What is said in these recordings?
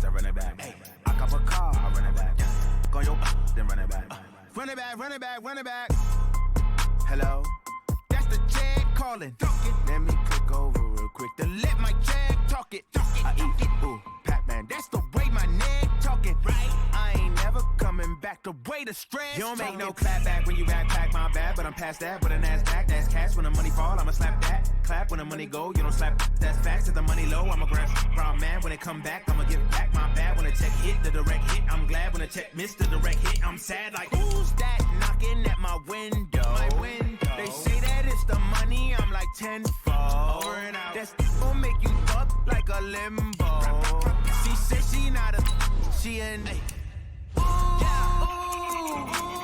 I run it back. Hey, I cop a car, I run it back. Go on your then run it back. Run it back, run it back, run it back. Hello, that's the Jag calling. Let me click over real quick to let my Jag talk it. I eat it, ooh, Pac-Man. That's the way my neck talking. Right, I ain't never coming back. The way the stress. You don't make no clap back when you backpack, my bad, but I'm past that. With a NASDAQ, that's cash. When the money fall, I'ma slap that. Clap when the money go, you don't slap. That's facts. If the money low, I'ma grab brown man. When it come back, I'ma give back my bad. When the check hit, the direct hit. I'm glad when the check missed the direct hit. I'm sad like who's that knocking at my window? They say that it's the money. I'm like tenfold. Over and out. That's gon' make you up like a limbo. She said she not a. She an. Ooh,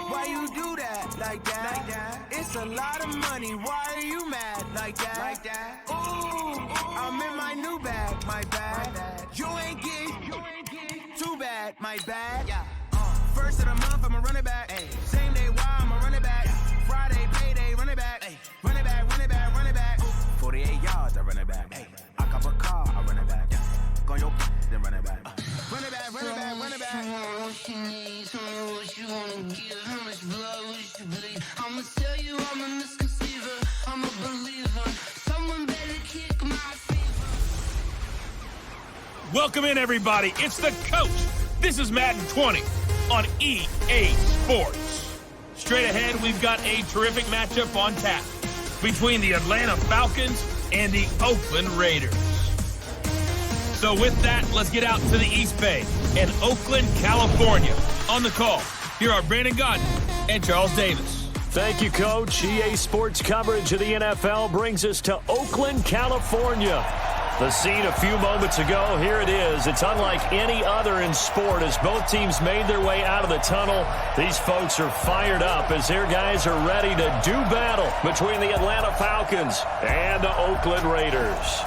why you do that like that? It's a lot of money. Why are you mad like that? Ooh, I'm in my new bag, my bad. You ain't get too bad, my bad. First of the month, I'ma run it back. Same day, why I'ma run it back. Friday, payday, run it back. Run it back, run it back, run it back. 48 yards, I run it back. I cop a car, I run it back. Go on your then run it back. Run it back, run it back, run it back. What you need, tell me what you wanna give. How much blood would you bleed? I'ma tell you I'm a misconceiver. I'm a believer. Someone better kick my fever. Welcome in, everybody. It's the coach. This is Madden 20 on EA Sports. Straight ahead, we've got a terrific matchup on tap between the Atlanta Falcons and the Oakland Raiders. So with that, let's get out to the East Bay in Oakland, California. On the call, here are Brandon Gordon and Charles Davis. Thank you, Coach. EA Sports coverage of the NFL brings us to Oakland, California. The scene a few moments ago, here it is. It's unlike any other in sport as both teams made their way out of the tunnel. These folks are fired up as their guys are ready to do battle between the Atlanta Falcons and the Oakland Raiders.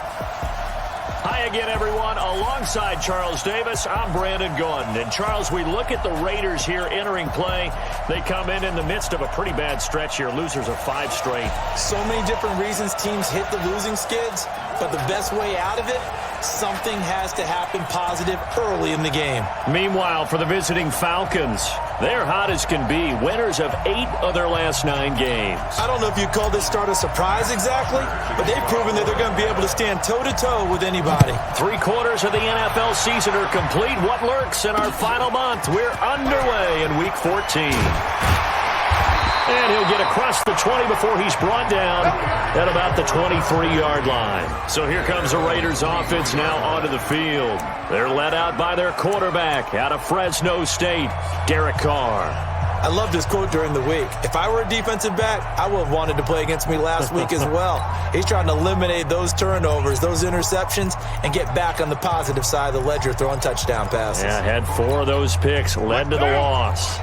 Hi again, everyone. Alongside Charles Davis, I'm Brandon Gordon. And Charles, we look at the Raiders here entering play. They come in the midst of a pretty bad stretch here. Losers of 5 straight. So many different reasons teams hit the losing skids, but the best way out of it, something has to happen positive early in the game. Meanwhile, for the visiting Falcons, they're hot as can be. Winners of 8 of their last 9 games. I don't know if you call this start a surprise exactly, but they've proven that they're going to be able to stand toe-to-toe with anybody. 3/4 of the NFL season are complete. What lurks in our final month? We're underway in Week 14. And he'll get across the 20 before he's brought down at about the 23-yard line. So here comes the Raiders offense now onto the field. They're led out by their quarterback out of Fresno State, Derek Carr. I loved his quote during the week. If I were a defensive back, I would have wanted to play against me last week as well. He's trying to eliminate those turnovers, those interceptions, and get back on the positive side of the ledger throwing touchdown passes. Yeah, had 4 of those picks, led to the loss.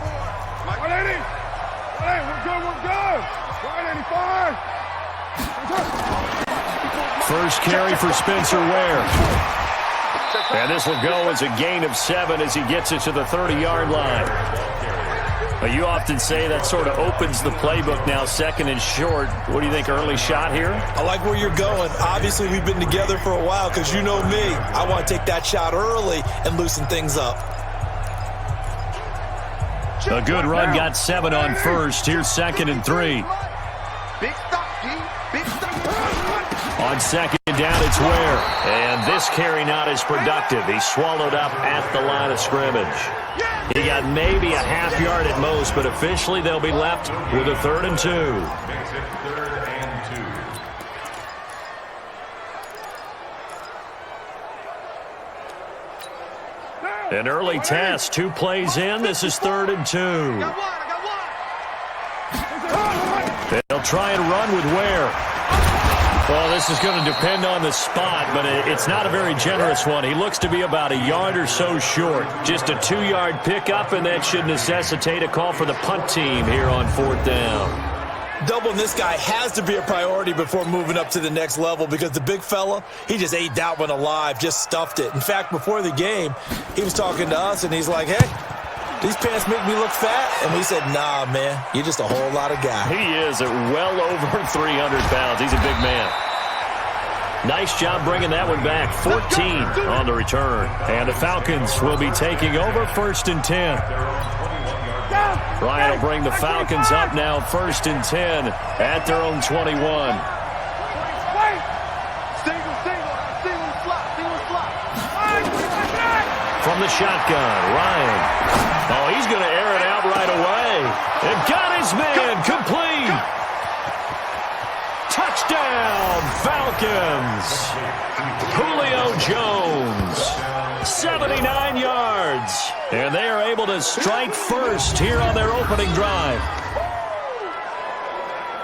First carry for Spencer Ware. And this will go as a gain of 7 as he gets it to the 30-yard line. But you often say that sort of opens the playbook now, 2nd and short. What do you think, early shot here? I like where you're going. Obviously, we've been together for a while because you know me. I want to take that shot early and loosen things up. A good run got 7 on first. Here's 2nd and 3. Big stop, G. Big stop. On 2nd down, it's Ware. And this carry not as productive. He swallowed up at the line of scrimmage. He got maybe a half yard at most, but officially they'll be left with a 3rd and 2. An early test, 2 plays in. This is 3rd and 2. They'll try and run with Ware. Well, this is going to depend on the spot, but it's not a very generous one. He looks to be about a yard or so short. Just a 2-yard pickup, and that should necessitate a call for the punt team here on 4th down. Doubling this guy has to be a priority before moving up to the next level because the big fella, he just ate that one alive, just stuffed it. In fact, before the game, he was talking to us, and he's like, hey, these pants make me look fat. And we said, nah, man, you're just a whole lot of guy. He is at well over 300 pounds. He's a big man. Nice job bringing that one back. 14 on the return. And the Falcons will be taking over 1st and 10. Ryan will bring the Falcons up now 1st and 10 at their own 21. From the shotgun, Ryan. Oh, he's going to air it out right away. And got his man complete. Touchdown, Falcons. Julio Jones, 79 yards. And they are able to strike first here on their opening drive.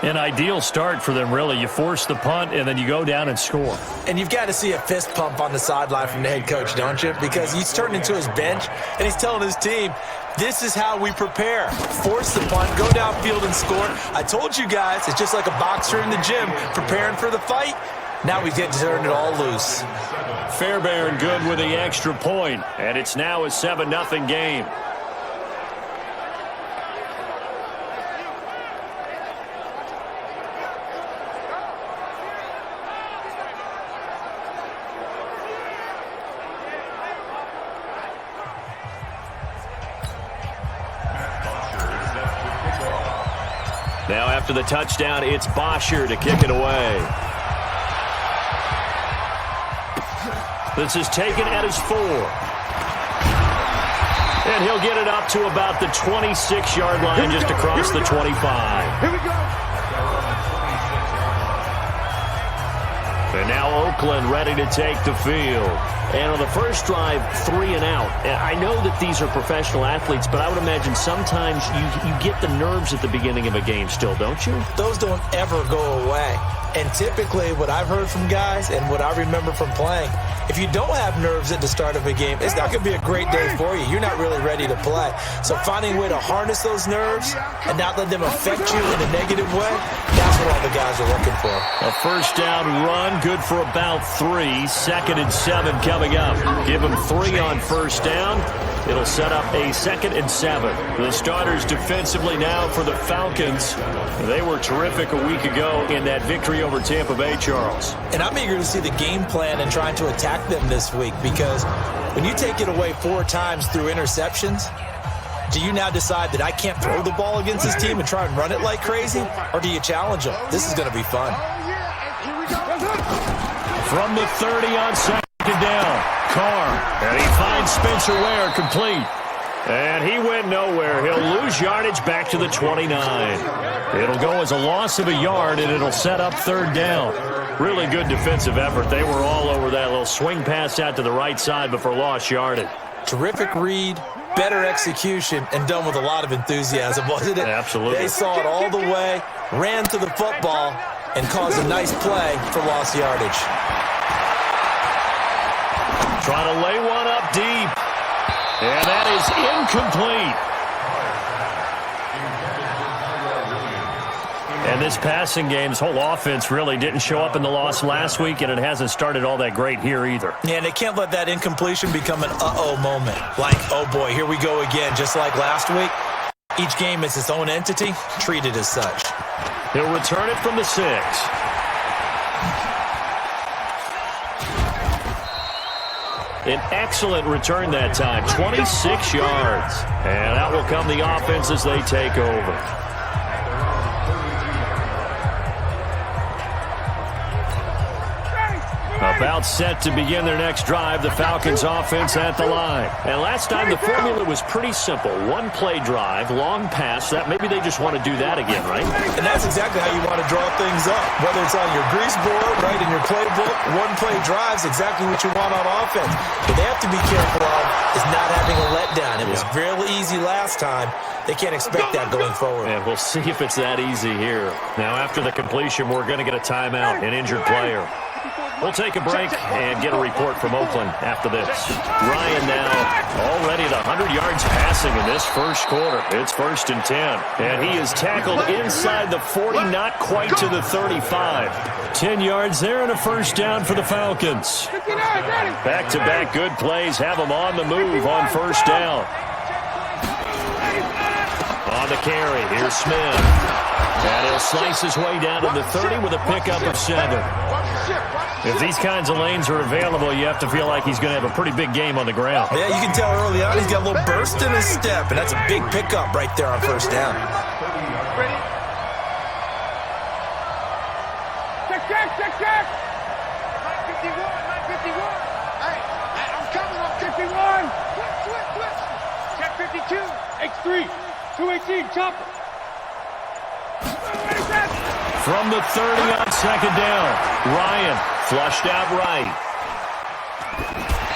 An ideal start for them, really. You force the punt, and then you go down and score. And you've got to see a fist pump on the sideline from the head coach, don't you? Because he's turned into his bench, and he's telling his team, this is how we prepare. Force the punt, go downfield and score. I told you guys, it's just like a boxer in the gym preparing for the fight. Now we get to turn it all loose. Fairbairn good with the extra point, and it's now a 7-0 game. Now after the touchdown, it's Bosher to kick it away. This is taken at his 4. And he'll get it up to about the 26-yard line, just across the 25. Here we go. And now Oakland ready to take the field. And on the first drive, 3 and out. I know that these are professional athletes, but I would imagine sometimes you get the nerves at the beginning of a game still, don't you? Those don't ever go away. And typically what I've heard from guys and what I remember from playing, if you don't have nerves at the start of a game, it's not going to be a great day for you. You're not really ready to play. So finding a way to harness those nerves and not let them affect you in a negative way, that's what all the guys are looking for. A first down run, good for about 3. 2nd and 7 coming up. Give them 3 on first down. It'll set up a 2nd and 7. The starters defensively now for the Falcons. They were terrific a week ago in that victory over Tampa Bay, Charles. And I'm eager to see the game plan and trying to attack them this week, because when you take it away 4 times through interceptions, do you now decide that I can't throw the ball against this team and try and run it like crazy? Or do you challenge them? This is going to be fun. From the 30 on 2nd down. Carr, and he finds Spencer Ware complete. And he went nowhere. He'll lose yardage back to the 29. It'll go as a loss of a yard, and it'll set up 3rd down. Really good defensive effort. They were all over that little swing pass out to the right side before lost yardage. Terrific read, better execution, and done with a lot of enthusiasm, wasn't it? Absolutely. They saw it all the way, ran to the football, and caused a nice play for lost yardage. Trying to lay one up deep. And that is incomplete. And this passing game's whole offense really didn't show up in the loss last week, and it hasn't started all that great here either. Yeah, and they can't let that incompletion become an uh-oh moment. Like, oh boy, here we go again, just like last week. Each game is its own entity, treated as such. He'll return it from the 6. An excellent return that time, 26 yards. And out will come the offense as they take over. About set to begin their next drive, the Falcons offense at the line. And last time the formula was pretty simple. 1 play drive, long pass. That maybe they just want to do that again, right? And that's exactly how you want to draw things up. Whether it's on your grease board, right, in your playbook, 1 play drive is exactly what you want on offense. What they have to be careful of is not having a letdown. It was real easy last time. They can't expect that going forward. And we'll see if it's that easy here. Now, after the completion, we're going to get a timeout, an injured player. We'll take a break and get a report from Oakland after this. Ryan now already at 100 yards passing in this first quarter. It's 1st and 10. And he is tackled inside the 40, not quite to the 35. 10 yards there and a first down for the Falcons. Back-to-back good plays have them on the move on first down. On the carry, here's Smith. And he'll slice his way down to the 30 with a pickup of 7. If these kinds of lanes are available, you have to feel like he's going to have a pretty big game on the ground. Yeah, you can tell early on he's got a little burst in his step, and that's a big pickup right there on first down. Ready? Check. 951. Hey, I'm coming up. 51. Switch. Check 52. X3. 218. Chopper. From the 30 on second down, Ryan flushed out right.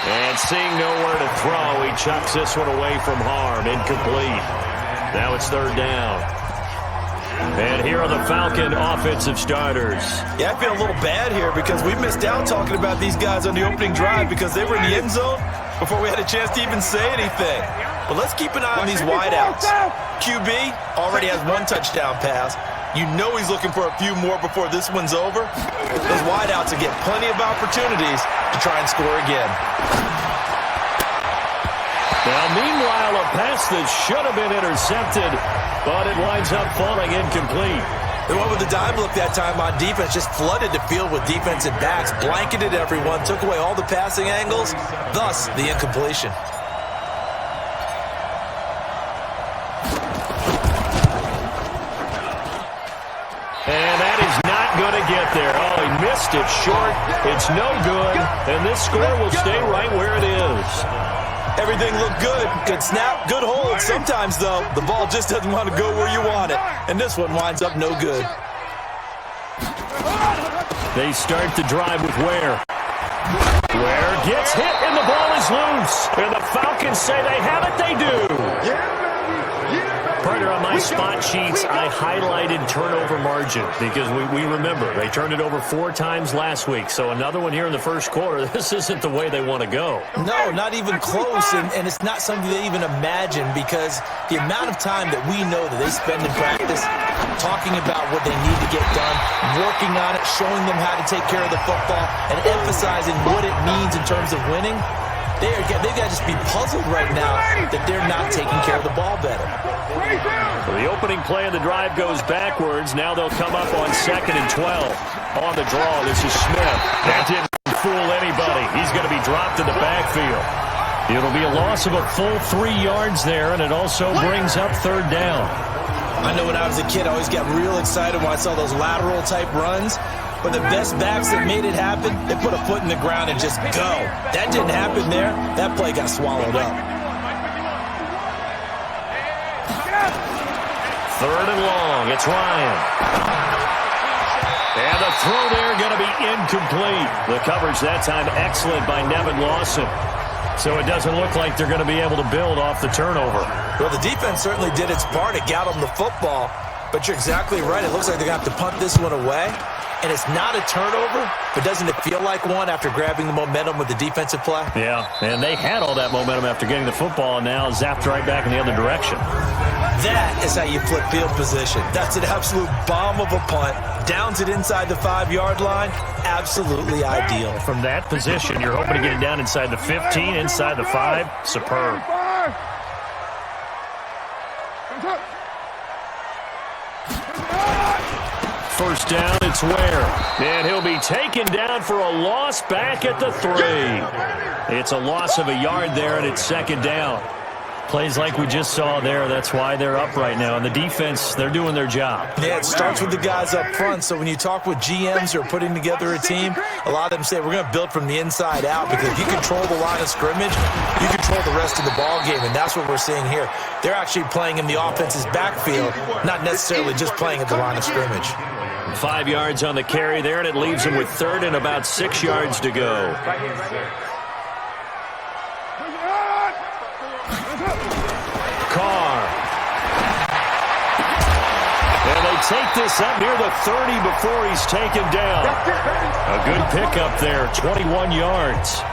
And seeing nowhere to throw, he chucks this one away from harm. Incomplete. Now it's third down. And here are the Falcon offensive starters. Yeah, I feel a little bad here because we missed out talking about these guys on the opening drive because they were in the end zone before we had a chance to even say anything. But let's keep an eye on these wideouts. QB already has one touchdown pass. You know he's looking for a few more before this one's over. Those wideouts will get plenty of opportunities to try and score again. Now, meanwhile, a pass that should have been intercepted, but it winds up falling incomplete. The one with the dime look that time on defense just flooded the field with defensive backs, blanketed everyone, took away all the passing angles, thus the incompletion. And that is not going to get there. Oh, he missed it short. It's no good, and this score will stay right where it is. Everything looked good. Good snap, good hold. Sometimes, though, the ball just doesn't want to go where you want it. And this one winds up no good. They start the drive with Ware. Ware gets hit, and the ball is loose. And the Falcons say they have it. They do. Partner, on my spot sheets, I highlighted turnover margin because we remember they turned it over 4 times last week. So another one here in the first quarter. This isn't the way they want to go. No, not even close, and it's not something they even imagine because the amount of time that we know that they spend in practice talking about what they need to get done, working on it, showing them how to take care of the football, and emphasizing what it means in terms of winning. They've got to just be puzzled right now that they're not taking care of the ball better. Well, the opening play of the drive goes backwards. Now they'll come up on 2nd and 12. On the draw, this is Smith. That didn't fool anybody. He's going to be dropped in the backfield. It'll be a loss of a full 3 yards there, and it also brings up third down. I know when I was a kid, I always got real excited when I saw those lateral-type runs. But the best backs that made it happen, they put a foot in the ground and just go. That didn't happen there. That play got swallowed up. Third and long. It's Ryan. And the throw there going to be incomplete. The coverage that time excellent by Nevin Lawson. So it doesn't look like they're going to be able to build off the turnover. Well, the defense certainly did its part. It got them the football. But you're exactly right. It looks like they're going to have to punt this one away. And it's not a turnover, but doesn't it feel like one after grabbing the momentum with the defensive play? Yeah, and they had all that momentum after getting the football and now zapped right back in the other direction. That is how you flip field position. That's an absolute bomb of a punt. Downs it inside the 5-yard line. Absolutely ideal. From that position, you're hoping to get it down inside the 15, inside the 5. Superb. First down, it's Ware. And he'll be taken down for a loss back at the 3. It's a loss of a yard there, and it's 2nd down. Plays like we just saw there, that's why they're up right now. And the defense, they're doing their job. Yeah, it starts with the guys up front. So when you talk with GMs who are putting together a team, a lot of them say we're going to build from the inside out because if you control the line of scrimmage, you control the rest of the ball game, and that's what we're seeing here. They're actually playing in the offense's backfield, not necessarily just playing at the line of scrimmage. 5 yards on the carry there, and it leaves them with 3rd and about 6 yards to go. Carr. And they take this up near the 30 before he's taken down. A good pickup there, 21 yards.